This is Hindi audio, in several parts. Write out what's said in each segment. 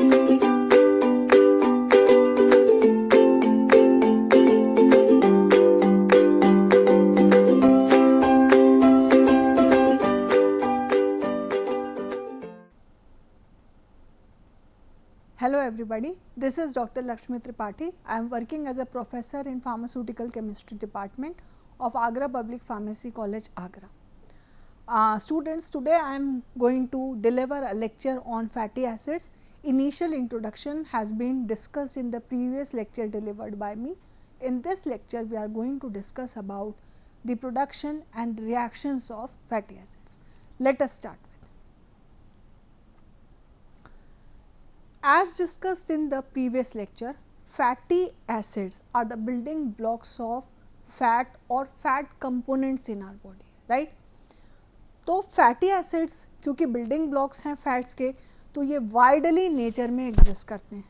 Hello everybody, this is Dr. Lakshmi Tripathi. I am working as a professor in Pharmaceutical Chemistry Department of Agra Public Pharmacy College, Agra. Students, today I am going to deliver a lecture on fatty acids. Initial introduction has been discussed in the previous lecture delivered by me. In this lecture, we are going to discuss about the production and reactions of fatty acids. Let us start. As discussed in the previous lecture, fatty acids are the building blocks of fat or fat components in our body, right? तो फैटी एसिड्स क्योंकि बिल्डिंग ब्लॉक्स हैं फैट्स के, तो ये वाइडली नेचर में एग्जिस्ट करते हैं.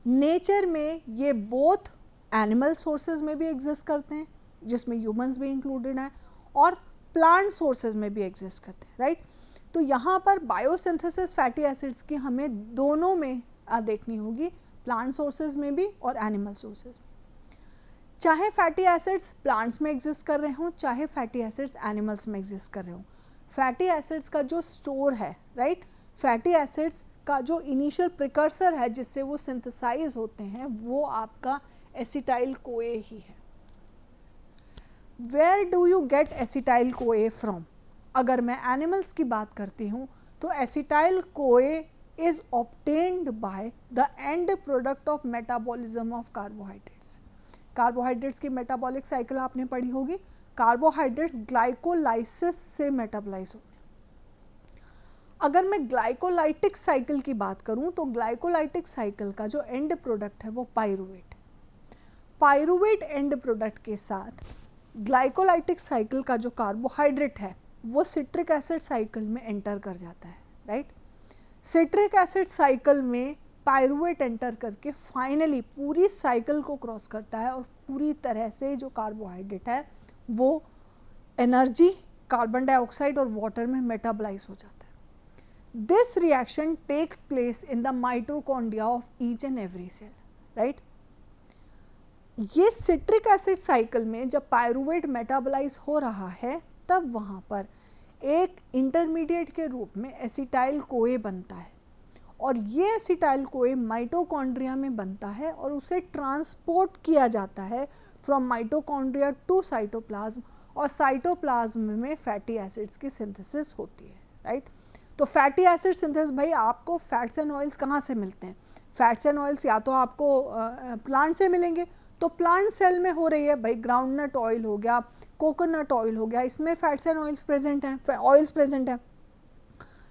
नेचर में ये बोथ एनिमल सोर्सेज में भी एग्जिस्ट करते हैं, जिसमें ह्यूमंस भी इंक्लूडेड हैं, और प्लांट सोर्सेज में भी एग्जिस्ट करते हैं, राइट? तो यहाँ पर बायोसिंथेसिस फैटी एसिड्स की हमें दोनों में देखनी होगी, प्लांट सोर्सेज में भी और एनिमल सोर्सेज में. चाहे फैटी एसिड्स प्लांट्स में एग्जिस्ट कर रहे हों, चाहे फैटी एसिड्स एनिमल्स में एग्जिस्ट कर रहे हों, फैटी एसिड्स का जो स्टोर है, राइट, फैटी एसिड्स का जो इनिशियल प्रिकर्सर है जिससे वो सिंथेसाइज होते हैं, वो आपका एसिटाइल कोए ही है. Where do you get acetyl CoA from? अगर मैं एनिमल्स की बात करती हूँ तो एसिटाइल कोए is obtained by the end product of metabolism of carbohydrates. Carbohydrates की मेटाबॉलिक साइकिल आपने पढ़ी होगी. कार्बोहाइड्रेट्स ग्लाइकोलाइसिस से मेटाबोलाइज होते हैं. अगर मैं ग्लाइकोलाइटिक साइकिल की बात करूँ तो ग्लाइकोलाइटिक साइकिल का जो एंड प्रोडक्ट है वो पायरूवेट. पायरूवेट एंड प्रोडक्ट के साथ ग्लाइकोलाइटिक साइकिल का जो कार्बोहाइड्रेट है वो सिट्रिक एसिड साइकिल में एंटर कर जाता है, राइट? सिट्रिक एसिड साइकिल में पायरूवेट एंटर करके फाइनली पूरी साइकिल को क्रॉस करता है और पूरी तरह से जो कार्बोहाइड्रेट है वो एनर्जी कार्बन डाइऑक्साइड और वाटर में मेटाबोलाइज हो जाता है. This reaction take place in the mitochondria of each and every cell, right? ये सिट्रिक एसिड साइकिल में जब पायरूवेट मेटाबोलाइज हो रहा है तब वहाँ पर एक इंटरमीडिएट के रूप में एसिटाइल कोए बनता है, और ये एसिटाइल कोए माइटोकॉन्ड्रिया में बनता है और उसे ट्रांसपोर्ट किया जाता है फ्रॉम माइटोकॉन्ड्रिया टू साइटोप्लाज्म, और साइटोप्लाज्म में फैटी एसिड्स की सिंथेसिस होती है, राइट? तो फैटी एसिड सिंथेसिस, भाई आपको फैट्स एंड ऑयल्स कहाँ से मिलते हैं? फैट्स एंड ऑयल्स या तो आपको प्लांट से मिलेंगे, तो प्लांट सेल में हो रही है, भाई ग्राउंडनट ऑयल हो गया, कोकोनट ऑयल हो गया, इसमें फैट्स एंड ऑयल्स प्रेजेंट हैं, ऑयल्स प्रेजेंट हैं.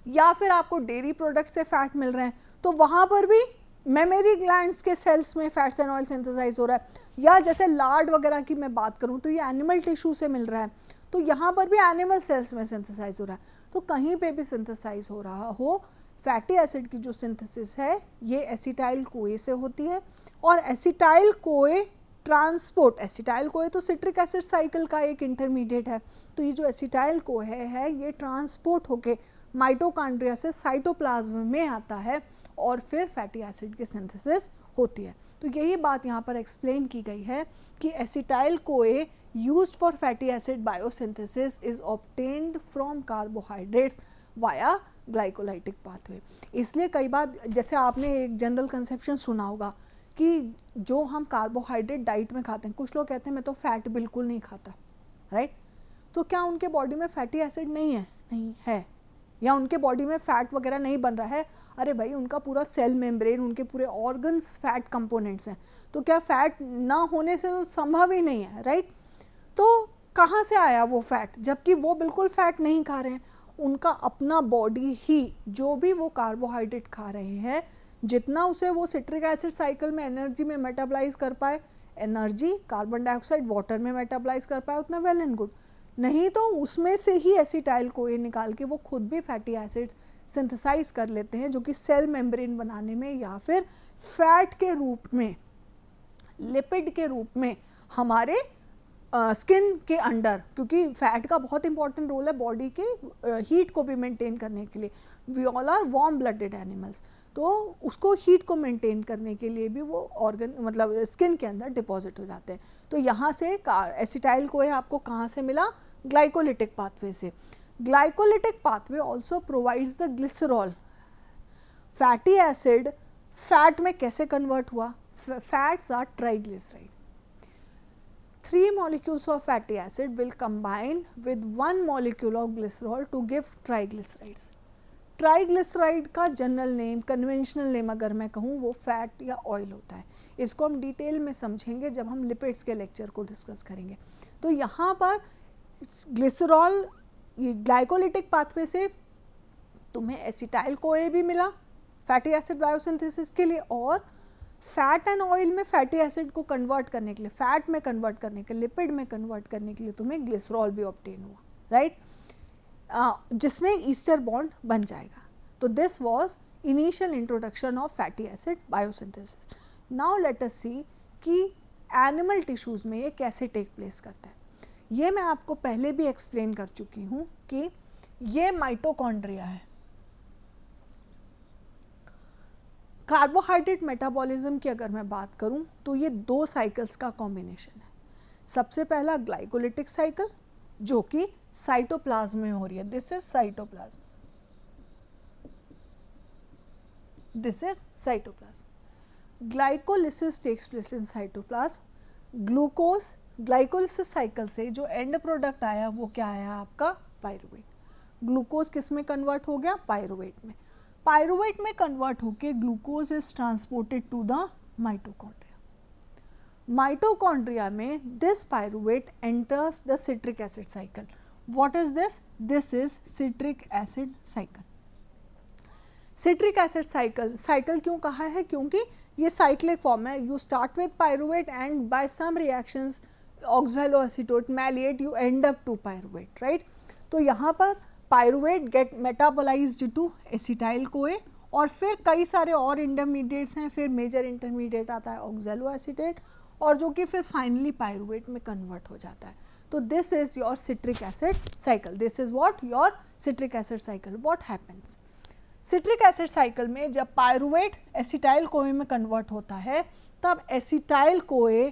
या फिर आपको डेयरी प्रोडक्ट से फैट मिल रहे हैं, तो वहाँ पर भी मेमरी ग्लैंड्स के सेल्स में फैट्स एंड ऑयल सिंथेसाइज हो रहा है. या जैसे लार्ड वगैरह की मैं बात करूँ तो ये एनिमल टिश्यू से मिल रहा है, तो यहाँ पर भी एनिमल सेल्स में सिंथेसाइज हो रहा है. तो कहीं पे भी सिंथेसाइज हो रहा हो, फैटी एसिड की जो सिंथेसिस है ये एसिटाइल कोए से होती है, और acetyl CoA transport, acetyl CoA तो सिट्रिक एसिड साइकिल का एक इंटरमीडिएट है, तो ये जो एसिटाइल कोए है ये ट्रांसपोर्ट होके माइटोकॉन्ड्रिया से साइटोप्लाज्म में आता है और फिर फैटी एसिड की सिंथेसिस होती है. तो यही बात यहाँ पर एक्सप्लेन की गई है कि acetyl CoA used for fatty acid biosynthesis is obtained from carbohydrates via glycolytic pathway. इसलिए कई बार जैसे आपने एक जनरल कंसेप्शन सुना होगा कि जो हम कार्बोहाइड्रेट डाइट में खाते हैं, कुछ लोग कहते हैं मैं तो फैट बिल्कुल नहीं खाता, राइट? तो क्या उनके बॉडी में फैटी एसिड नहीं है? नहीं है. या उनके बॉडी में फैट वगैरह नहीं बन रहा है? अरे भाई उनका पूरा सेल मेम्ब्रेन, उनके पूरे ऑर्गन्स फैट कंपोनेंट्स हैं, तो क्या फैट ना होने से तो संभव ही नहीं है, राइट? तो कहाँ से आया वो फैट, जबकि वो बिल्कुल फैट नहीं खा रहे हैं. उनका अपना बॉडी ही जो भी वो कार्बोहाइड्रेट खा रहे हैं, जितना उसे वो सिट्रिक एसिड साइकिल में एनर्जी में मेटाबोलाइज कर पाए, एनर्जी कार्बन डाइऑक्साइड वाटर में मेटाबोलाइज कर पाए, उतना वेल एंड गुड. नहीं तो उसमें से ही एसिटाइल कोए निकाल के वो खुद भी फैटी एसिड सिंथेसाइज कर लेते हैं, जो कि सेल मेम्ब्रेन बनाने में या फिर फैट के रूप में, लिपिड के रूप में हमारे स्किन के अंडर, क्योंकि फैट का बहुत इंपॉर्टेंट रोल है बॉडी के हीट को भी मेंटेन करने के लिए। We all are warm blooded animals, तो उसको हीट को मेंटेन करने के लिए भी वो ऑर्गन मतलब स्किन के अंदर डिपॉजिट हो जाते हैं। तो यहाँ से एसिटाइल कोए आपको कहाँ से मिला? ग्लाइकोलिटिक पाथवे से। Glycolytic pathway also provides the glycerol. Fatty acid fat में कैसे कन्वर्ट हुआ? Fats are triglyceride. 3 molecules of fatty acid will combine with 1 molecule of glycerol to give triglycerides. Triglyceride का जनरल नेम, कन्वेंशनल नेम अगर मैं कहूँ, वो फैट या ऑयल होता है। इसको हम डिटेल में समझेंगे जब हम लिपिड्स के लेक्चर को डिस्कस करेंगे। तो यहाँ पर ग्लिसरॉल, ये ग्लाइकोलिटिक पाथवे से तुम्हें एसिटाइल कोए भी मिला फैटी एसिड बायोसिंथेसिस के लिए, और फैट एंड ऑयल में फैटी एसिड को कन्वर्ट करने के लिए, फैट में कन्वर्ट करने के लिए, लिपिड में कन्वर्ट करने के लिए तुम्हें ग्लिसरॉल भी ऑब्टेन हुआ, राइट, जिसमें ईस्टर बॉन्ड बन जाएगा। तो this was initial introduction of fatty acid biosynthesis. Now let us see कि एनिमल टिश्यूज़ में ये कैसे टेक प्लेस करता है। ये मैं आपको पहले भी एक्सप्लेन कर चुकी हूँ कि ये माइटोकॉन्ड्रिया है। कार्बोहाइड्रेट मेटाबॉलिज्म की अगर मैं बात करूं तो ये 2 साइकिल्स का कॉम्बिनेशन है। सबसे पहला ग्लाइकोलिटिक साइकिल जो कि साइटोप्लाज्म में हो रही है, this is cytoplasm, this is cytoplasm. Glycolysis takes place in cytoplasm. Glucose glycolysis cycle से जो एंड प्रोडक्ट आया वो क्या आया आपका? पायरुवेट। ग्लूकोज किस में कन्वर्ट हो गया? पायरुवेट में। पायरुवेट में कन्वर्ट होके glucose is transported to the mitochondria. Mitochondria में this pyruvate enters the citric acid cycle. What is this? This is citric acid cycle. Citric acid cycle, cycle क्यों कहा है? क्योंकि ये साइक्लिक फॉर्म है। You start with pyruvate and by some reactions oxaloacetate malate you end up to pyruvate, right. तो यहाँ पर pyruvate get metabolised to acetyl CoA, और फिर कई सारे और इंटरमीडिएट्स हैं, फिर मेजर इंटरमीडिएट आता है ऑक्सैलोएसीटेट, और जो कि फिर फाइनली पायरुवेट में कन्वर्ट हो जाता है। तो this is your citric acid cycle, this is what your citric acid cycle. What happens? Citric acid cycle में जब पायरुवेट एसिटाइल कोए में कन्वर्ट होता है तब acetyl CoA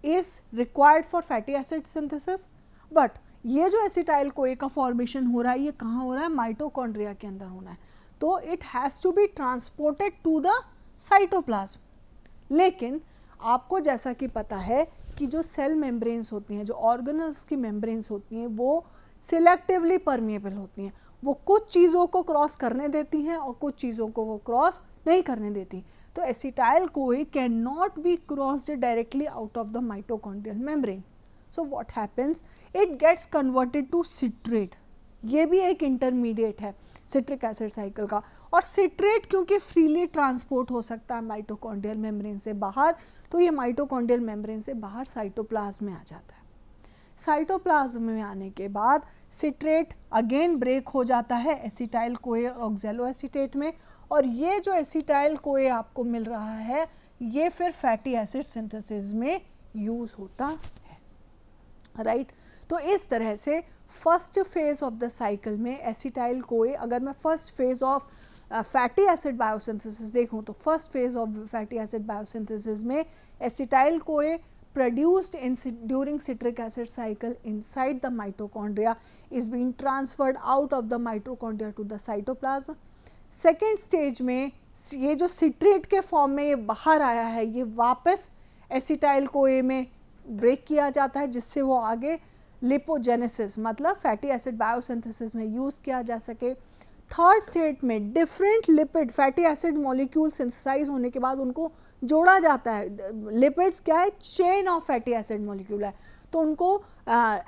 is required for fatty acid synthesis. But ये जो एसिटाइल कोए का फॉर्मेशन हो रहा है ये कहाँ हो रहा है? माइटोकॉन्ड्रिया के अंदर होना है। तो it has to be transported to the cytoplasm. लेकिन आपको जैसा कि पता है कि जो सेल मेम्ब्रेन्स होती हैं, जो ऑर्गेनल्स की मेम्ब्रेन्स होती हैं, वो सिलेक्टिवली परमिएबल होती हैं। वो कुछ चीज़ों को क्रॉस करने देती हैं और कुछ चीज़ों को वो क्रॉस नहीं करने देती। तो acetyl CoA can not be crossed directly out of the mitochondrial membrane. So what happens? It gets converted to citrate. ये भी एक इंटरमीडिएट है सिट्रिक एसिड साइकिल का, और सिट्रेट क्योंकि फ्रीली ट्रांसपोर्ट हो सकता है माइटोकॉन्ड्रियल मेम्ब्रेन से बाहर, तो ये माइटोकॉन्ड्रियल मेम्ब्रेन से बाहर साइटोप्लाज्म में आ जाता है। साइटोप्लाज्म में आने के बाद सिट्रेट अगेन ब्रेक हो जाता है एसिटाइल कोए और ऑक्सैलोएसीटेट में, और ये जो एसिटाइल कोए आपको मिल रहा है ये फिर फैटी एसिड सिंथेसिस में यूज होता है, राइट। तो इस तरह से first phase of the cycle में एसिटाइल कोए, अगर मैं first phase of fatty acid biosynthesis देखूं तो first phase of fatty acid biosynthesis में acetyl CoA produced during citric acid cycle inside the mitochondria is being transferred out of the mitochondria to the cytoplasm. Second stage में ये जो सिट्रेट के फॉर्म में ये बाहर आया है ये वापस एसिटाइल कोए में ब्रेक किया जाता है, जिससे वो आगे लिपोजेनेसिस मतलब फैटी एसिड बायोसिंथेसिस में यूज़ किया जा सके। थर्ड स्टेट में different lipid fatty acid molecule synthesize होने के बाद उनको जोड़ा जाता है। लिपिड्स क्या है? Chain of fatty acid molecule है, तो उनको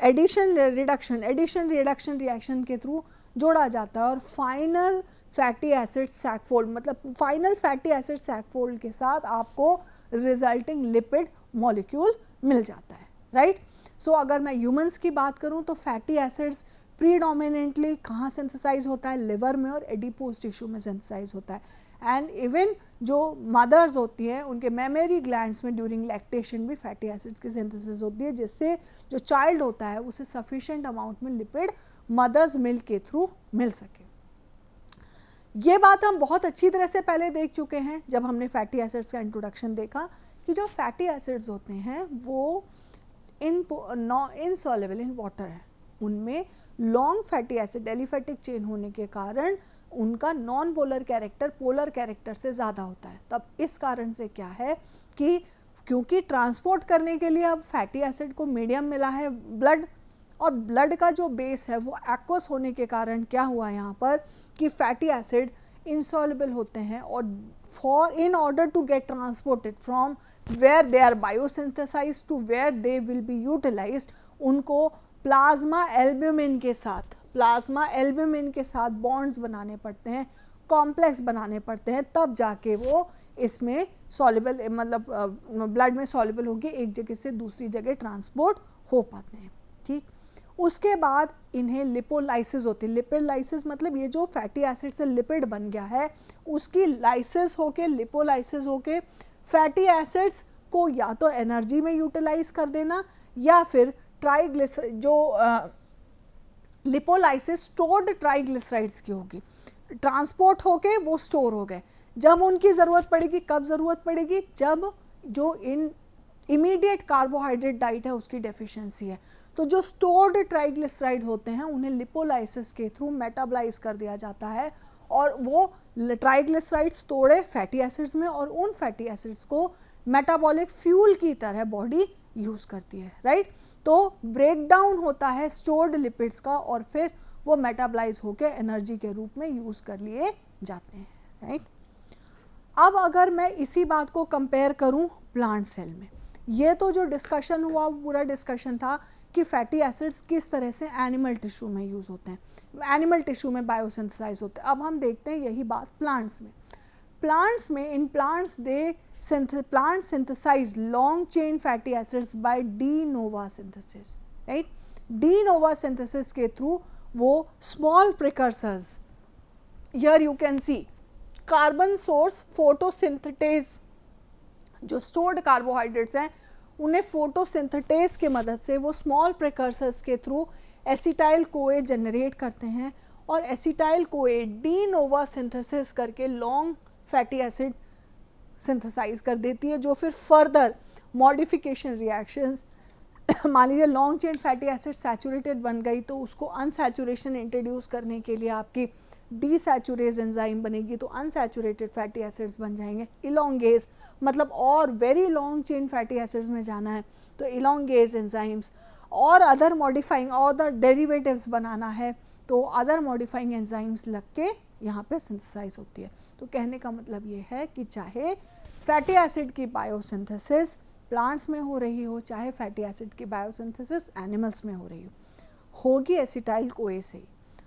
एडिशन रिडक्शन रिएक्शन के थ्रू जोड़ा जाता है, और फाइनल फैटी एसिड सैकफोल्ड मतलब फाइनल फैटी एसिड सैकफोल्ड के साथ आपको रिजल्टिंग लिपिड मॉलिक्यूल मिल जाता है, राइट। सो अगर मैं ह्यूमंस की बात करूं तो फैटी एसिड्स प्रीडोमिनेंटली कहाँ सिंथेसाइज होता है? लिवर में और एडिपोज टिश्यू में सिंथेसाइज होता है। एंड इवन जो मदर्स होती हैं उनके मेमरी ग्लैंड्स में ड्यूरिंग लैक्टेशन भी फैटी एसिड्स की सिंथेसिस होती है, जिससे जो चाइल्ड होता है उसे सफिशिएंट अमाउंट में लिपिड मदर्स मिल्क के थ्रू मिल सके। ये बात हम बहुत अच्छी तरह से पहले देख चुके हैं जब हमने फैटी एसिड्स का इंट्रोडक्शन देखा कि जो फैटी एसिड्स होते हैं वो इनसॉल्युबल इन वाटर है। उनमें long fatty acid aliphatic chain होने के कारण उनका non polar character polar character से ज़्यादा होता है। तब इस कारण से क्या है कि क्योंकि ट्रांसपोर्ट करने के लिए अब फैटी एसिड को मीडियम मिला है ब्लड, और ब्लड का जो बेस है वो एक्वस होने के कारण क्या हुआ यहाँ पर कि फैटी एसिड insoluble होते हैं, और in order to get transported from where they are biosynthesized to where they will be utilized, उनको प्लाज्मा एल्ब्यूमिन के साथ बॉन्ड्स बनाने पड़ते हैं, कॉम्प्लेक्स बनाने पड़ते हैं, तब जाके वो इसमें सॉल्युबल मतलब ब्लड में सॉल्युबल होकर एक जगह से दूसरी जगह ट्रांसपोर्ट हो पाते हैं। ठीक, उसके बाद इन्हें लिपोलाइसिस होती है। लिपोलाइसिस मतलब ये जो फैटी एसिड से लिपिड बन गया है उसकी लाइसिस होके लिपोलाइसिस होके फैटी एसिड्स को या तो एनर्जी में यूटिलाइज कर देना या फिर जो लिपोलाइसिस स्टोर्ड ट्राइग्लिसराइड्स की होगी, ट्रांसपोर्ट होके वो स्टोर हो गए। जब उनकी ज़रूरत पड़ेगी, कब ज़रूरत पड़ेगी, जब जो इन इमीडिएट कार्बोहाइड्रेट डाइट है उसकी डेफिशिएंसी है, तो जो स्टोर्ड ट्राइग्लिसराइड होते हैं उन्हें लिपोलाइसिस के थ्रू मेटाबलाइज कर दिया जाता है और वो ट्राइग्लिसराइड्स तोड़े फैटी एसिड्स में, और उन फैटी एसिड्स को मेटाबॉलिक फ्यूल की तरह बॉडी यूज़ करती है। राइट, तो ब्रेक डाउन होता है स्टोर्ड लिपिड्स का और फिर वो मेटाबलाइज होकर एनर्जी के रूप में यूज़ कर लिए जाते हैं। राइट, अब अगर मैं इसी बात को कंपेयर करूं प्लांट सेल में, ये तो जो डिस्कशन हुआ वो पूरा डिस्कशन था कि फैटी एसिड्स किस तरह से एनिमल टिश्यू में यूज़ होते हैं, एनिमल टिश्यू में बायोसिंथेसाइज होते हैं। अब हम देखते हैं यही बात प्लांट्स में। In plants plant synthesise long chain fatty acids by de novo synthesis. Right, de novo synthesis के थ्रू वो small precursors, here you can see carbon source photosynthates, जो स्टोर्ड कार्बोहाइड्रेट्स हैं उन्हें फोटोसिंथेटेज के मदद से वो स्मॉल प्रिकर्सर्स के थ्रू एसिटाइल कोए जनरेट करते हैं, और acetyl CoA D novo synthesis करके लॉन्ग फैटी एसिड सिंथेसाइज कर देती है, जो फिर फर्दर मॉडिफिकेशन रिएक्शंस, मान लीजिए long chain fatty acid saturated बन गई तो उसको अनसैचुरेशन इंट्रोड्यूस करने के लिए आपकी डीसैचुरेज एंजाइम बनेगी, तो अनसैचुरेटेड फैटी एसिड्स बन जाएंगे। इलोंगेज मतलब और very long chain fatty acids में जाना है तो इलोंगेज एंजाइम्स, और अदर मॉडिफाइंग अदर डेरिवेटिव्स बनाना है तो अदर मॉडिफाइंग एंजाइम्स लग के यहाँ पे सिंथेसाइज होती है। तो कहने का मतलब ये है कि चाहे फैटी एसिड की बायोसिंथेसिस प्लांट्स में हो रही हो, चाहे फैटी एसिड की बायोसिंथेसिस एनिमल्स में हो रही हो, होगी एसिटाइल कोए से ही।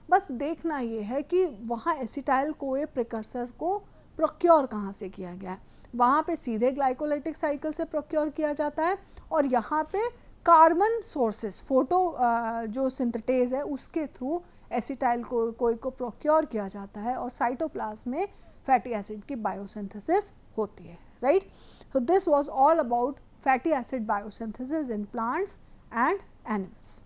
बस देखना ये है कि वहाँ एसिटाइल कोए प्रिकर्सर को प्रोक्योर कहाँ से किया गया है। वहाँ पे सीधे ग्लाइकोलाइटिक साइकिल से प्रोक्योर किया जाता है, और यहाँ पे कार्बन सोर्सेस जो सिंथेटेज है उसके थ्रू एसिटाइल कोए को प्रोक्योर किया जाता है, और साइटोप्लाज्म में फैटी एसिड की बायोसिंथेसिस होती है। Right, so this was all about fatty acid biosynthesis in plants and animals.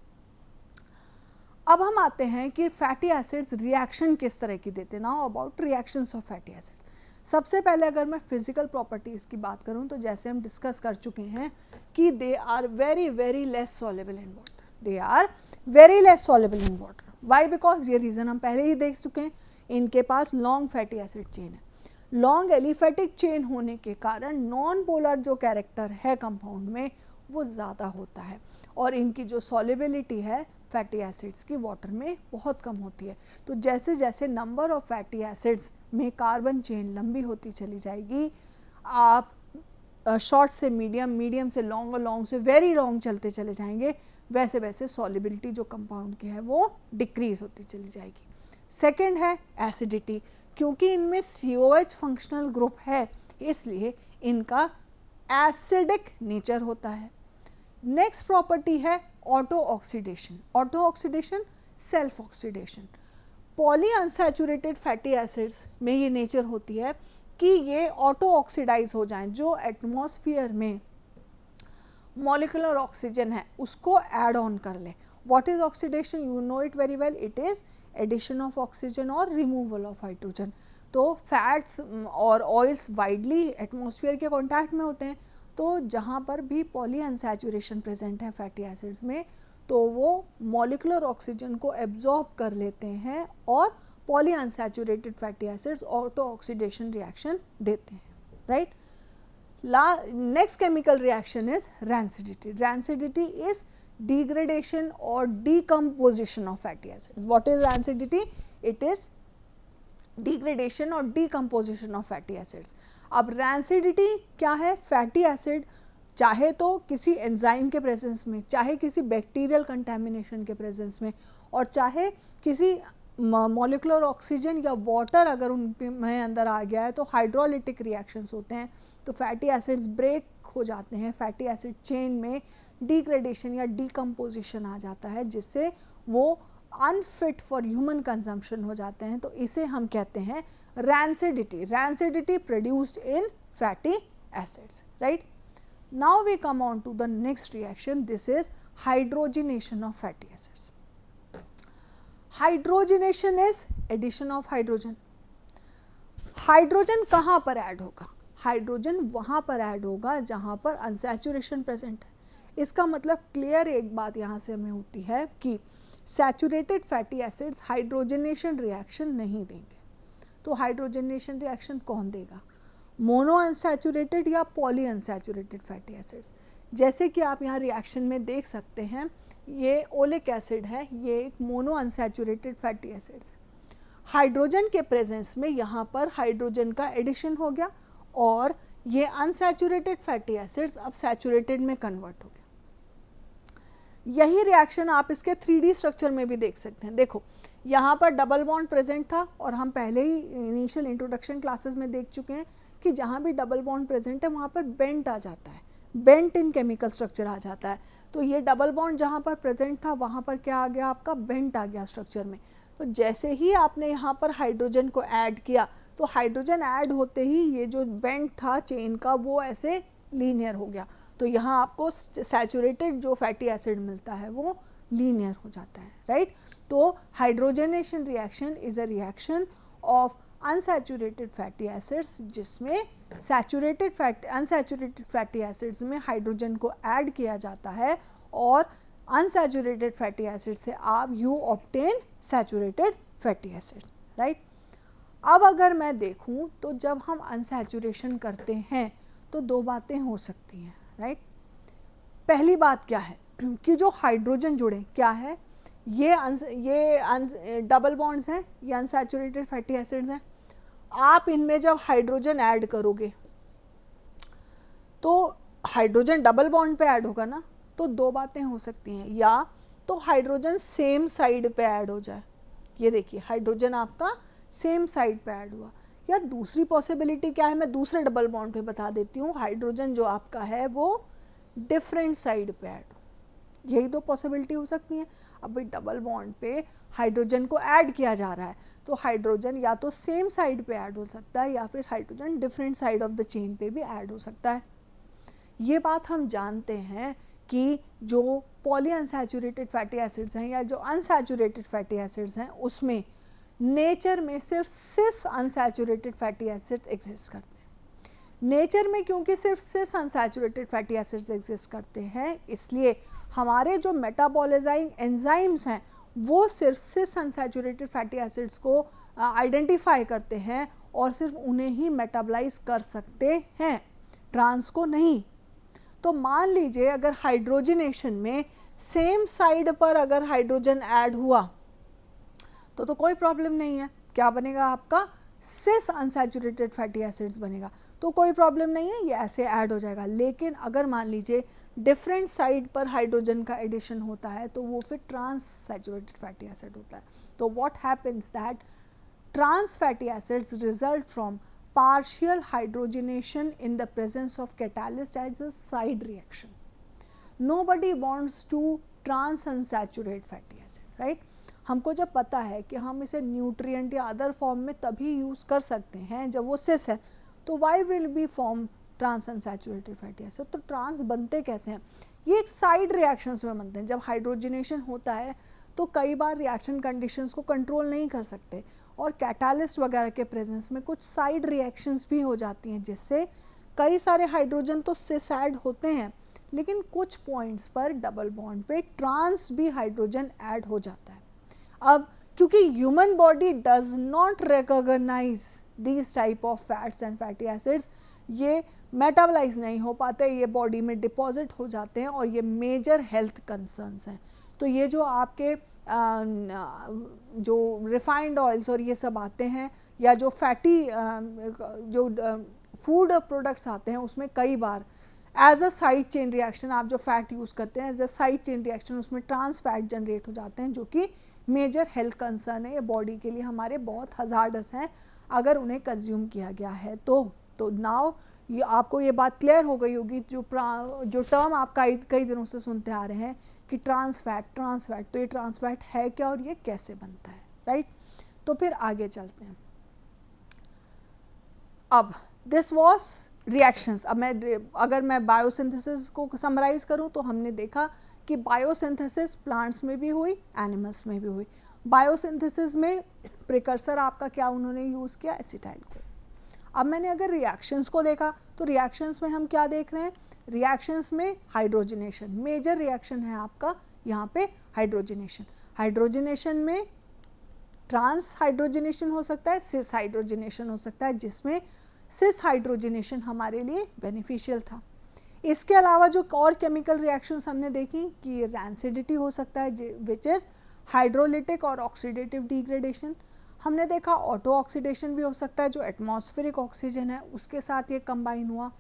अब हम आते हैं कि फैटी एसिड्स रिएक्शन किस तरह की देते हैं। Now about reactions of fatty acids. सबसे पहले अगर मैं फिजिकल प्रॉपर्टीज़ की बात करूं तो जैसे हम डिस्कस कर चुके हैं कि they are very less soluble in water, they are very less soluble in water. Why? Because ये रीज़न हम पहले ही देख चुके हैं, इनके पास लॉन्ग फैटी एसिड चेन है। लॉन्ग एलिफेटिक चेन होने के कारण नॉन पोलर जो कैरेक्टर है कंपाउंड में वो ज़्यादा होता है, और इनकी जो सॉल्युबिलिटी है फैटी एसिड्स की वाटर में बहुत कम होती है। तो जैसे जैसे नंबर ऑफ फैटी एसिड्स में कार्बन चेन लंबी होती चली जाएगी, आप शॉर्ट से मीडियम, मीडियम से लॉन्ग और लॉन्ग से वेरी लॉन्ग चलते चले जाएंगे, वैसे वैसे सॉल्युबिलिटी जो कंपाउंड की है वो डिक्रीज होती चली जाएगी। सेकेंड है एसिडिटी, क्योंकि इनमें COH फंक्शनल ग्रुप है इसलिए इनका एसिडिक नेचर होता है। नेक्स्ट प्रॉपर्टी है auto oxidation. Auto oxidation, self oxidation. Poly unsaturated fatty acids में ये नेचर होती है कि ये ऑटो ऑक्सीडाइज हो जाएं, जो एटमॉस्फेयर में मॉलिक्यूलर ऑक्सीजन है उसको ऐड ऑन कर ले. What is oxidation? You know it very well. It is addition of oxygen और रिमूवल ऑफ हाइड्रोजन. तो फैट्स और ऑयल्स वाइडली एटमॉस्फेयर के कॉन्टैक्ट में होते हैं, तो जहाँ पर भी पॉली अनसैचुरेशन प्रेजेंट है फैटी एसिड्स में, तो वो मॉलिक्यूलर ऑक्सीजन को एब्जॉर्ब कर लेते हैं और poly unsaturated fatty acids auto oxidation reaction देते हैं, right. Next chemical reaction is rancidity. Rancidity is degradation or decomposition of fatty acids. What is rancidity? It is degradation or decomposition of fatty acids. अब rancidity क्या है? फैटी एसिड चाहे तो किसी एंजाइम के प्रेजेंस में, चाहे किसी बैक्टीरियल कंटेमिनेशन के प्रेजेंस में, और चाहे किसी मॉलिक्यूलर ऑक्सीजन या वाटर अगर उनमें अंदर आ गया है, तो हाइड्रोलिटिक रिएक्शंस होते हैं, तो फैटी एसिड्स ब्रेक हो जाते हैं, फैटी एसिड चेन में डिग्रेडेशन या डिकम्पोजिशन आ जाता है, जिससे वो अनफिट फॉर ह्यूमन कंजम्पशन हो जाते हैं. तो इसे हम कहते हैं rancidity. Rancidity produced in fatty acids, right. Now we come on to the next reaction. This is hydrogenation of fatty acids. Hydrogenation is addition of hydrogen. Hydrogen कहाँ पर ऐड होगा? हाइड्रोजन वहाँ पर ऐड होगा जहाँ पर अनसैचुरेशन प्रेजेंट है. इसका मतलब क्लियर एक बात यहाँ से हमें होती है कि saturated fatty acids hydrogenation reaction नहीं देंगे. तो हाइड्रोजनेशन रिएक्शन कौन देगा? मोनो अनसैचुरेटेड या पॉली अनसैचुरेटेड फैटी एसिड्स. जैसे कि आप यहाँ रिएक्शन में देख सकते हैं, ये ओलिक एसिड है, ये एक मोनो अनसैचुरेटेड फैटी एसिड्स है. हाइड्रोजन के प्रेजेंस में यहाँ पर हाइड्रोजन का एडिशन हो गया और ये अनसैचुरेटेड फैटी एसिड्स अब सैचुरेटेड में कन्वर्ट हो गया. यही रिएक्शन आप इसके 3D स्ट्रक्चर में भी देख सकते हैं. देखो, यहाँ पर डबल बॉन्ड प्रेजेंट था और हम पहले ही इनिशियल इंट्रोडक्शन क्लासेस में देख चुके हैं कि जहाँ भी डबल बॉन्ड प्रेजेंट है वहाँ पर बेंट आ जाता है, बेंट इन केमिकल स्ट्रक्चर आ जाता है. तो ये डबल बॉन्ड जहाँ पर प्रेजेंट था वहाँ पर क्या आ गया? आपका बेंट आ गया स्ट्रक्चर में. तो जैसे ही आपने यहाँ पर हाइड्रोजन को ऐड किया, तो हाइड्रोजन ऐड होते ही ये जो बेंट था चेन का वो ऐसे लीनियर हो गया. तो यहाँ आपको सैचुरेटेड जो फैटी एसिड मिलता है वो लीनियर हो जाता है, राइट. तो hydrogenation reaction is a reaction of unsaturated fatty acids, जिसमें अनसैचुरेटेड फैटी एसिड्स में हाइड्रोजन को ऐड किया जाता है और अनसैचुरेटेड फैटी एसिड से आप you obtain saturated fatty acids, right. अब अगर मैं देखूं तो जब हम अनसैचुरेशन करते हैं तो दो बातें हो सकती हैं, राइट. पहली बात क्या है कि जो हाइड्रोजन जुड़े क्या है, ये डबल बॉन्ड्स हैं, ये अनसैचुरेटेड फैटी एसिड्स हैं. आप इनमें जब हाइड्रोजन ऐड करोगे तो हाइड्रोजन डबल बॉन्ड पे ऐड होगा ना, तो दो बातें हो सकती हैं. या तो हाइड्रोजन सेम साइड पे ऐड हो जाए, ये देखिए हाइड्रोजन आपका सेम साइड पे ऐड हुआ. या दूसरी पॉसिबिलिटी क्या है, मैं दूसरे डबल बॉन्ड पे बता देती हूँ, हाइड्रोजन जो आपका है वो डिफरेंट साइड पे ऐड हो. यही दो पॉसिबिलिटी हो सकती हैं. अब भाई डबल बॉन्ड पे हाइड्रोजन को ऐड किया जा रहा है, तो हाइड्रोजन या तो सेम साइड पे ऐड हो सकता है या फिर hydrogen different side of the chain पे भी ऐड हो सकता है. ये बात हम जानते हैं कि जो पॉली अनसैचुरेटेड फैटी एसिड्स हैं या जो अनसैचुरेटेड फैटी एसिड्स हैं उसमें नेचर में सिर्फ सिस अनसैचुरेटेड फैटी एसिड्स एग्जिस्ट करते हैं. नेचर में क्योंकि सिर्फ सिस अनसैचुरेटेड फैटी एसिड्स एग्जिस्ट करते हैं, इसलिए हमारे जो मेटाबॉलिजाइंग एंजाइम्स हैं वो सिर्फ सिस अनसैचुरेटेड फैटी एसिड्स को आइडेंटिफाई करते हैं और सिर्फ उन्हें ही मेटाबलाइज कर सकते हैं, ट्रांस को नहीं. तो मान लीजिए अगर हाइड्रोजनेशन में सेम साइड पर अगर हाइड्रोजन ऐड हुआ तो कोई प्रॉब्लम नहीं है. क्या बनेगा आपका? सिस अनसैचुरेटेड फैटी एसिड्स बनेगा, तो कोई प्रॉब्लम नहीं है, ये ऐसे ऐड हो जाएगा. लेकिन अगर मान लीजिए डिफरेंट साइड पर हाइड्रोजन का एडिशन होता है तो वो फिर ट्रांस सैचुरेटेड फैटी एसिड होता है. तो what happens that trans fatty acids result from partial hydrogenation in the presence of catalyst as a side reaction. Nobody wants to trans unsaturate fatty acid, right? हमको जब पता है कि हम इसे न्यूट्रिएंट या अदर फॉर्म में तभी यूज़ कर सकते हैं जब वो सिस है, तो why will be form trans unsaturated fatty acid. तो ट्रांस बनते कैसे हैं? ये एक साइड रिएक्शंस में बनते हैं। जब हाइड्रोजनेशन होता है तो कई बार रिएक्शन कंडीशंस को कंट्रोल नहीं कर सकते और कैटालिस्ट वगैरह के प्रेजेंस में कुछ साइड रिएक्शंस भी हो जाती हैं, जिससे कई सारे हाइड्रोजन तो सिस ऐड होते हैं, लेकिन कुछ पॉइंट्स पर डबल बॉन्ड पे ट्रांस भी हाइड्रोजन ऐड हो जाता है। अब क्योंकि human body does not recognize these type of fats and fatty acids, ये मेटाबलाइज नहीं हो पाते, ये बॉडी में डिपॉजिट हो जाते हैं और ये मेजर हेल्थ कंसर्न्स हैं। तो ये जो आपके जो रिफाइंड ऑयल्स और ये सब आते हैं, या जो फैटी जो फूड प्रोडक्ट्स आते हैं, उसमें कई बार as a side chain reaction आप जो फैट यूज़ करते हैं as a side chain reaction उसमें ट्रांस फैट जनरेट हो जाते हैं, जो कि मेजर हेल्थ कंसर्न है, ये बॉडी के लिए हमारे बहुत हजार्डस हैं अगर उन्हें कंज्यूम किया गया है। तो नाउ ये आपको ये बात क्लियर हो गई होगी, जो टर्म आप कई दिनों से सुनते आ रहे हैं कि ट्रांस फैट, तो ये ट्रांस फैट है क्या और ये कैसे बनता है, राइट? तो फिर आगे चलते हैं। अब दिस वॉज रिएक्शंस। अब अगर मैं बायोसिंथेसिस को समराइज करूं तो हमने देखा कि बायोसिंथेसिस प्लांट्स में भी हुई, एनिमल्स में भी हुई। बायोसिंथेसिस में प्रिकर्सर आपका क्या उन्होंने यूज़ किया? Acetyl co. अब मैंने अगर रिएक्शंस को देखा तो रिएक्शंस में हम क्या देख रहे हैं? रिएक्शंस में हाइड्रोजनेशन मेजर रिएक्शन है आपका यहाँ पे, हाइड्रोजनेशन में ट्रांस हाइड्रोजनेशन हो सकता है, सिस हाइड्रोजनेशन हो सकता है, जिसमें सिस हाइड्रोजनेशन हमारे लिए बेनिफिशियल था। इसके अलावा जो और केमिकल रिएक्शंस हमने देखी कि रैंसिडिटी हो सकता है, विच इज़ हाइड्रोलिटिक और ऑक्सीडेटिव डिग्रेडेशन। हमने देखा ऑटो ऑक्सीडेशन भी हो सकता है, जो एटमॉस्फेरिक ऑक्सीजन है उसके साथ ये कंबाइन हुआ।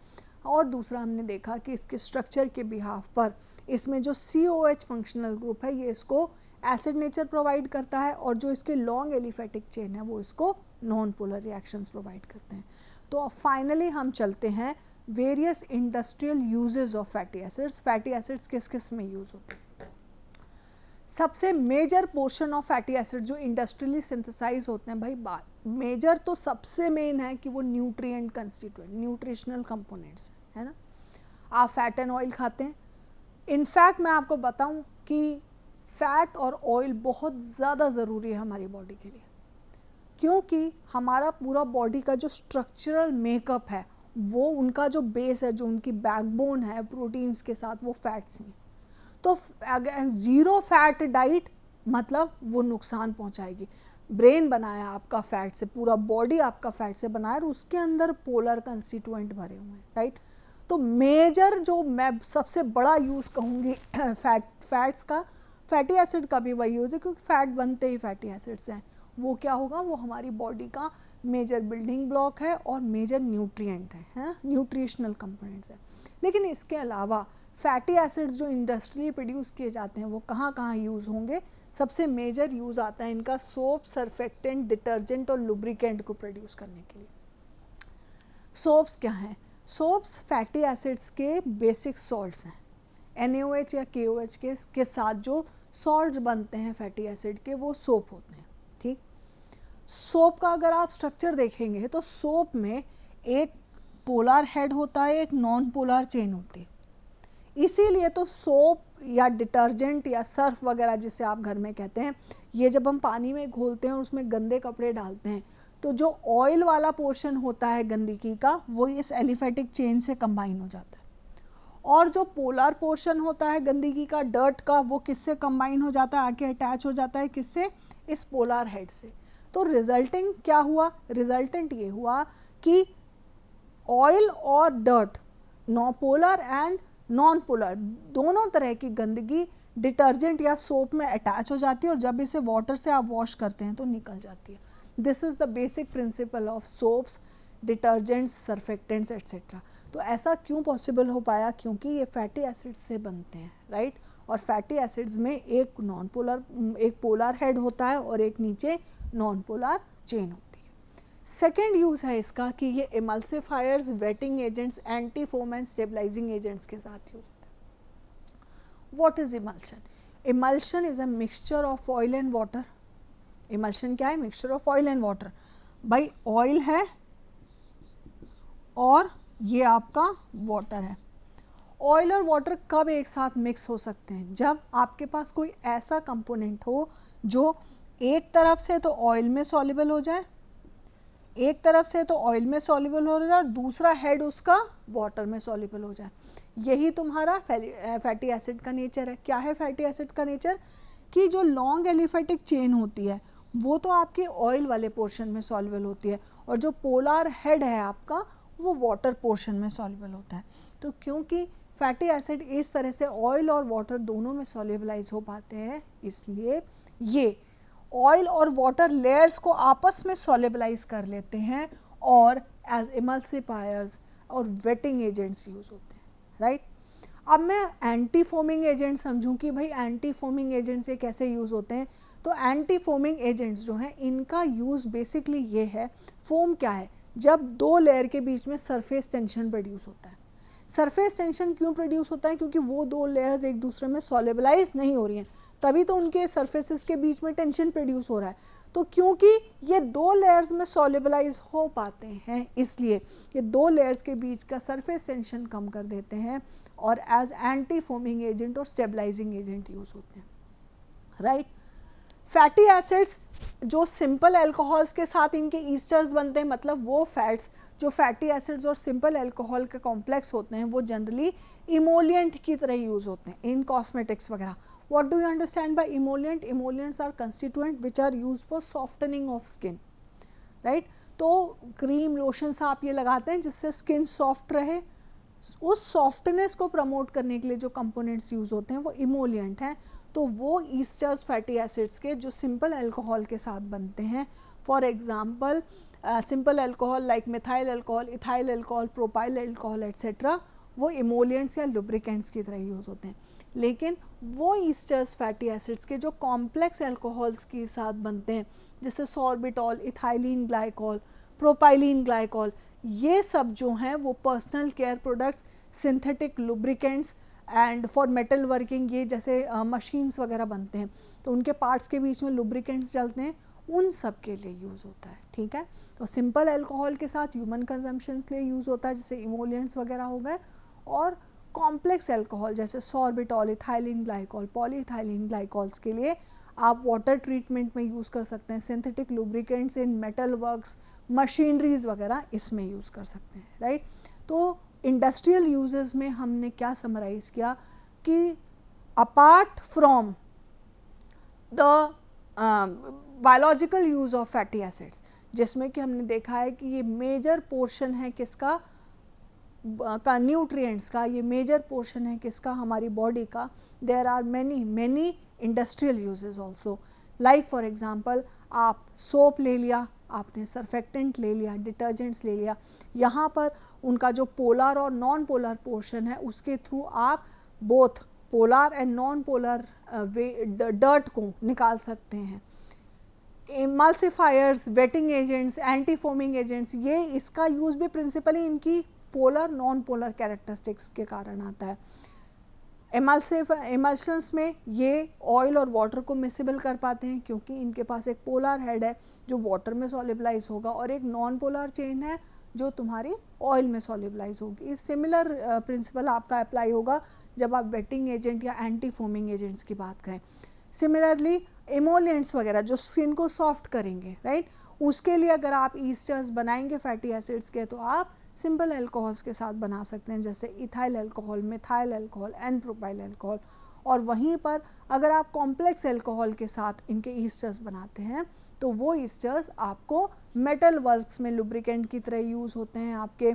और दूसरा हमने देखा कि इसके स्ट्रक्चर के बिहाफ पर इसमें जो COH फंक्शनल ग्रुप है ये इसको एसिड नेचर प्रोवाइड करता है, और जो इसके लॉन्ग एलिफेटिक चेन है वो इसको नॉन पोलर रिएक्शंस प्रोवाइड करते हैं। तो अब फाइनली हम चलते हैं various industrial uses of fatty acids. Fatty acids किस किस में यूज़ होते हैं? सबसे major portion of fatty acid जो इंडस्ट्रियली सिंथेसाइज होते हैं, भाई मेजर तो सबसे मेन है कि वो न्यूट्रिएंट कंस्टिट्यूएंट, न्यूट्रिशनल कंपोनेंट्स है ना। आप फैट एंड ऑयल खाते हैं। इनफैक्ट मैं आपको बताऊं कि फैट और ऑयल बहुत ज़्यादा ज़रूरी है हमारी बॉडी के लिए, क्योंकि हमारा पूरा बॉडी का जो स्ट्रक्चरल मेकअप है, वो उनका जो बेस है, जो उनकी बैकबोन है प्रोटीन्स के साथ, वो फैट्स हैं। तो ज़ीरो फैट डाइट मतलब वो नुकसान पहुंचाएगी। ब्रेन बनाया आपका फैट से, पूरा बॉडी आपका फैट से बनाया और उसके अंदर पोलर कंस्टिट्यूएंट भरे हुए हैं, राइट। तो मेजर जो मैं सबसे बड़ा यूज़ कहूँगी फैट्स का, फैटी एसिड का भी वही यूज़ है, क्योंकि फैट बनते ही फैटी एसिड्स हैं। वो क्या होगा? वो हमारी बॉडी का मेजर बिल्डिंग ब्लॉक है और मेजर न्यूट्रिएंट है, न्यूट्रिशनल कंपोनेंट्स है। लेकिन इसके अलावा फैटी एसिड्स जो इंडस्ट्रियली प्रोड्यूस किए जाते हैं वो कहाँ कहाँ यूज़ होंगे? सबसे मेजर यूज़ आता है इनका सोप, सर्फेक्टेंट, डिटर्जेंट और लुब्रिकेंट को प्रोड्यूस करने के लिए। सोप्स क्या हैं? सोप्स फैटी एसिड्स के बेसिक सॉल्ट्स हैं। NaOH या KOH के साथ जो सॉल्ट बनते हैं फैटी एसिड के, वो सोप होते हैं, ठीक। सोप का अगर आप स्ट्रक्चर देखेंगे तो सोप में एक पोलर हेड होता है, एक नॉन पोलर चेन होती है। इसीलिए तो सोप या डिटर्जेंट या सर्फ वगैरह जिसे आप घर में कहते हैं, ये जब हम पानी में घोलते हैं और उसमें गंदे कपड़े डालते हैं, तो जो ऑयल वाला पोर्शन होता है गंदगी का, वो इस एलिफेटिक चेन से कंबाइन हो जाता है, और जो पोलर पोर्शन होता है गंदगी का, डर्ट का, वो किससे कंबाइन हो जाता है? आके अटैच हो जाता है किससे? इस पोलर हेड से। तो रिजल्टिंग क्या हुआ? रिजल्टेंट ये हुआ कि ऑयल और dirt, polar and non polar, दोनों तरह की गंदगी डिटर्जेंट या सोप में अटैच हो जाती है, और जब इसे वाटर से आप वॉश करते हैं तो निकल जाती है। This is the basic principle of soaps, detergents, surfactants etcetera. तो ऐसा क्यों पॉसिबल हो पाया? क्योंकि ये फैटी एसिड्स से बनते हैं, राइट। और फैटी एसिड्स में एक पोलर हेड होता है और एक नीचे नॉन पोलर चेन होती है। सेकेंड यूज़ है इसका कि ये emulsifiers, wetting agents, anti foam and stabilizing agents के साथ यूज होता है। What is emulsion? Emulsion is a mixture of oil and water emulsion क्या है? Mixture of oil and water. भाई ऑयल है और ये आपका वाटर है। ऑयल और वाटर कब एक साथ मिक्स हो सकते हैं? जब आपके पास कोई ऐसा कंपोनेंट हो जो एक तरफ से तो ऑयल में सॉल्युबल हो जाए, एक तरफ से तो ऑयल में सॉल्युबल हो जाए और दूसरा हेड उसका वाटर में सॉल्युबल हो जाए। यही तुम्हारा फैटी एसिड का नेचर है। क्या है फैटी एसिड का नेचर? कि जो लॉन्ग एलिफेटिक चेन होती है वो तो आपके ऑयल वाले पोर्शन में सॉल्युबल होती है और जो पोलर हेड है आपका वो वाटर पोर्शन में सॉल्युबल होता है। तो क्योंकि फैटी एसिड इस तरह से ऑयल और वाटर दोनों में सॉल्युबलाइज हो पाते हैं, इसलिए ये ऑयल और वाटर लेयर्स को आपस में सॉल्युबलाइज कर लेते हैं और एज इमल्सिफायर्स और वेटिंग एजेंट्स यूज होते हैं, राइट। अब मैं एंटी फोमिंग एजेंट समझूं कि भाई एंटी फोमिंग एजेंट्स ये कैसे यूज़ होते हैं। तो एंटी फोमिंग एजेंट्स जो हैं इनका यूज़ बेसिकली ये है, फोम क्या है? जब दो लेयर के बीच में सरफेस टेंशन प्रोड्यूस होता है। सरफेस टेंशन क्यों प्रोड्यूस होता है? क्योंकि वो दो लेयर्स एक दूसरे में सॉल्युबलाइज नहीं हो रही हैं, तभी तो उनके सरफेसेस के बीच में टेंशन प्रोड्यूस हो रहा है। तो क्योंकि ये दो लेयर्स में सॉल्युबलाइज हो पाते हैं, इसलिए ये दो लेयर्स के बीच का सरफेस टेंशन कम कर देते हैं और एज एंटी फोमिंग एजेंट और स्टेबलाइजिंग एजेंट यूज होते हैं, राइट। फैटी एसिड्स जो सिंपल अल्कोहल्स के साथ इनके ईस्टर्स बनते हैं, मतलब वो फैट्स जो फैटी एसिड्स और सिंपल अल्कोहल के कॉम्प्लेक्स होते हैं वो जनरली इमोलिएंट की तरह यूज होते हैं इन कॉस्मेटिक्स वगैरह। What do you understand by emollient? Emollients are constituent which are use for softening of skin, right. तो क्रीम लोशंस आप ये लगाते हैं जिससे स्किन सॉफ्ट रहे, उस सॉफ्टनेस को प्रमोट करने के लिए जो कंपोनेंट्स यूज होते हैं वो इमोलिएंट हैं। तो वो ईस्टर्स फैटी एसिड्स के जो सिंपल अल्कोहल के साथ बनते हैं, for example simple alcohol like methyl alcohol, ethyl alcohol, propyl alcohol etcetera, वो इमोलिएंट्स या लुब्रिकेंट्स की तरह यूज होते हैं। लेकिन वो ईस्टर्स फैटी एसिड्स के जो कॉम्प्लेक्स अल्कोहल्स के साथ बनते हैं जैसे sorbitol, ethylene glycol, propylene glycol, ये सब जो हैं वो personal care products, synthetic lubricants and for metal working, ये जैसे मशीन्स वगैरह बनते हैं तो उनके पार्ट्स के बीच में लुब्रिकेंट्स चलते हैं, उन सब के लिए यूज़ होता है, ठीक है। तो सिंपल अल्कोहल के साथ ह्यूमन कंजम्पशन के लिए यूज़ होता है जैसे इमोलिएंट्स वगैरह हो गए, और कॉम्प्लेक्स अल्कोहल जैसे sorbitol, ethylene glycol, polyethylene glycols के लिए आप वाटर ट्रीटमेंट में यूज़ कर सकते हैं। सिंथेटिक लुब्रिकेंट्स इन मेटल वर्क्स, मशीनरीज वगैरह इसमें यूज़ कर सकते हैं, राइट। तो इंडस्ट्रियल यूजेस में हमने क्या समराइज़ किया कि apart from the biological use of fatty acids, जिसमें कि हमने देखा है कि ये मेजर पोर्शन है किसका का न्यूट्रिएंट्स का, ये मेजर पोर्शन है किसका हमारी बॉडी का। There are many industrial uses also, like for example आप सोप ले लिया, आपने सर्फेक्टेंट ले लिया, डिटर्जेंट्स ले लिया, यहाँ पर उनका जो पोलर और नॉन पोलर पोर्शन है उसके थ्रू आप both polar and non polar dirt को निकाल सकते हैं। Emulsifiers, wetting agents, anti foaming agents, ये इसका यूज़ भी प्रिंसिपली इनकी पोलर नॉन पोलर कैरेक्टरिस्टिक्स के कारण आता है। इमल्शंस में ये ऑयल और वाटर को मिसिबल कर पाते हैं क्योंकि इनके पास एक पोलर हेड है जो वाटर में सॉल्युबलाइज होगा और एक नॉन पोलर चेन है जो तुम्हारी ऑयल में सॉल्युबलाइज होगी। इस सिमिलर प्रिंसिपल आपका अप्लाई होगा जब आप वेटिंग एजेंट या एंटी फोमिंग एजेंट्स की बात करें। सिमिलरली इमोलिएंट्स वगैरह जो स्किन को सॉफ्ट करेंगे, राइट, उसके लिए अगर आप ईस्टर्स बनाएंगे फैटी एसिड्स के तो आप सिंपल अल्कोहल्स के साथ बना सकते हैं जैसे ethyl alcohol, methyl alcohol and propyl alcohol. और वहीं पर अगर आप कॉम्प्लेक्स अल्कोहल के साथ इनके ईस्टर्स बनाते हैं तो वो ईस्टर्स आपको मेटल वर्क्स में लुब्रिकेंट की तरह यूज़ होते हैं, आपके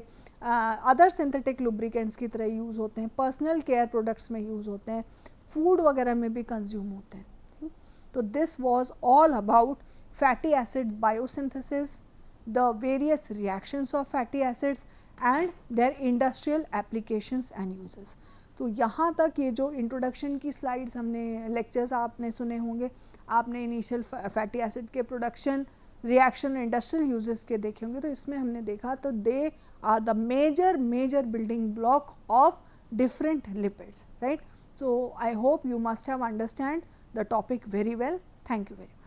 अदर सिंथेटिक लुब्रिकेंट्स की तरह यूज़ होते हैं, पर्सनल केयर प्रोडक्ट्स में यूज़ होते हैं, फूड वगैरह में भी कंज्यूम होते हैं। तो this was all about fatty acid biosynthesis, the various reactions of fatty acids and their industrial applications and uses। तो यहाँ तक ये जो इंट्रोडक्शन की स्लाइड्स हमने लेक्चर्स आपने सुने होंगे, आपने इनिशियल फैटी एसिड के प्रोडक्शन, रिएक्शन, इंडस्ट्रियल यूजेस के देखे होंगे। तो इसमें हमने देखा तो they are the major building block of different lipids, right. So I hope you must have understand the topic very well. Thank you very much.